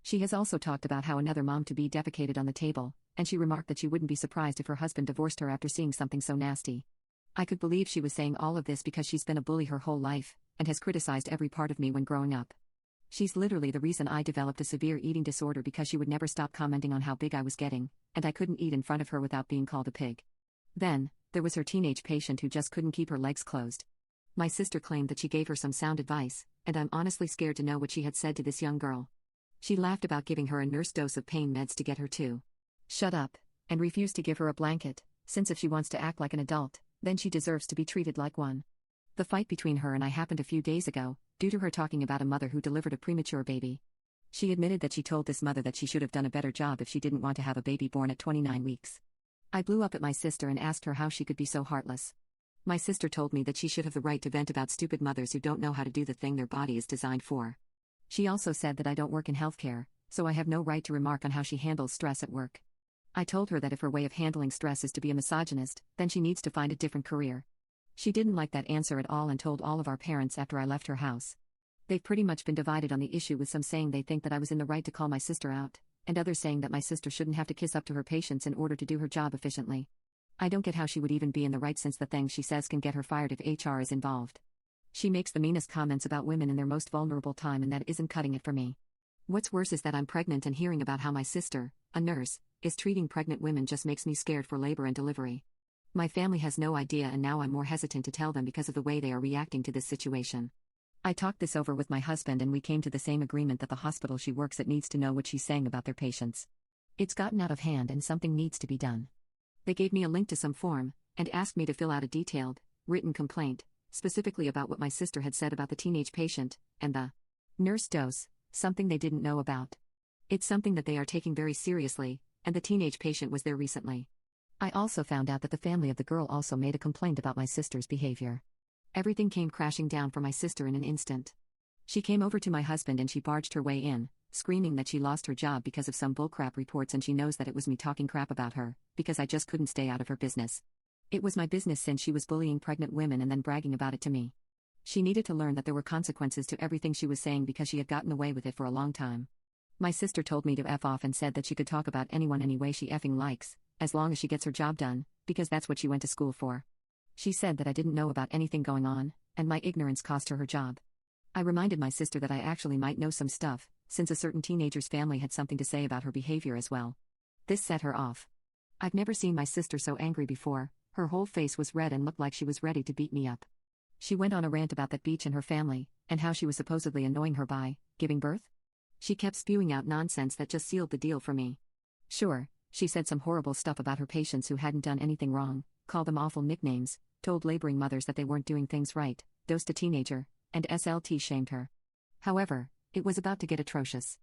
She has also talked about how another mom-to-be defecated on the table, and she remarked that she wouldn't be surprised if her husband divorced her after seeing something so nasty. I could believe she was saying all of this because she's been a bully her whole life, and has criticized every part of me when growing up. She's literally the reason I developed a severe eating disorder, because she would never stop commenting on how big I was getting, and I couldn't eat in front of her without being called a pig. Then, there was her teenage patient who just couldn't keep her legs closed. My sister claimed that she gave her some sound advice, and I'm honestly scared to know what she had said to this young girl. She laughed about giving her a nurse dose of pain meds to get her to shut up, and refused to give her a blanket, since if she wants to act like an adult, then she deserves to be treated like one. The fight between her and I happened a few days ago, due to her talking about a mother who delivered a premature baby. She admitted that she told this mother that she should have done a better job if she didn't want to have a baby born at 29 weeks. I blew up at my sister and asked her how she could be so heartless. My sister told me that she should have the right to vent about stupid mothers who don't know how to do the thing their body is designed for. She also said that I don't work in healthcare, so I have no right to remark on how she handles stress at work. I told her that if her way of handling stress is to be a misogynist, then she needs to find a different career. She didn't like that answer at all and told all of our parents after I left her house. They've pretty much been divided on the issue, with some saying they think that I was in the right to call my sister out, and others saying that my sister shouldn't have to kiss up to her patients in order to do her job efficiently. I don't get how she would even be in the right, since the things she says can get her fired if HR is involved. She makes the meanest comments about women in their most vulnerable time, and that isn't cutting it for me. What's worse is that I'm pregnant, and hearing about how my sister, a nurse, is treating pregnant women just makes me scared for labor and delivery. My family has no idea, and now I'm more hesitant to tell them because of the way they are reacting to this situation. I talked this over with my husband, and we came to the same agreement that the hospital she works at needs to know what she's saying about their patients. It's gotten out of hand and something needs to be done. They gave me a link to some form, and asked me to fill out a detailed, written complaint, specifically about what my sister had said about the teenage patient, and the nurse dose, something they didn't know about. It's something that they are taking very seriously, and the teenage patient was there recently. I also found out that the family of the girl also made a complaint about my sister's behavior. Everything came crashing down for my sister in an instant. She came over to my husband and she barged her way in, screaming that she lost her job because of some bullcrap reports, and she knows that it was me talking crap about her, because I just couldn't stay out of her business. It was my business, since she was bullying pregnant women and then bragging about it to me. She needed to learn that there were consequences to everything she was saying, because she had gotten away with it for a long time. My sister told me to F off and said that she could talk about anyone any way she effing likes, as long as she gets her job done, because that's what she went to school for. She said that I didn't know about anything going on, and my ignorance cost her her job. I reminded my sister that I actually might know some stuff, since a certain teenager's family had something to say about her behavior as well. This set her off. I've never seen my sister so angry before. Her whole face was red and looked like she was ready to beat me up. She went on a rant about that beach and her family, and how she was supposedly annoying her by giving birth. She kept spewing out nonsense that just sealed the deal for me. Sure, she said some horrible stuff about her patients who hadn't done anything wrong, called them awful nicknames, told laboring mothers that they weren't doing things right, dosed a teenager, and SLT shamed her. However, it was about to get atrocious.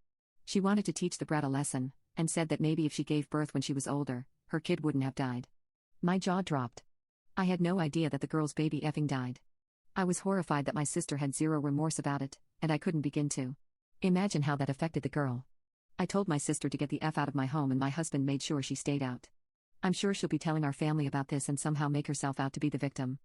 She wanted to teach the brat a lesson, and said that maybe if she gave birth when she was older, her kid wouldn't have died. My jaw dropped. I had no idea that the girl's baby effing died. I was horrified that my sister had zero remorse about it, and I couldn't begin to imagine how that affected the girl. I told my sister to get the F out of my home, and my husband made sure she stayed out. I'm sure she'll be telling our family about this and somehow make herself out to be the victim.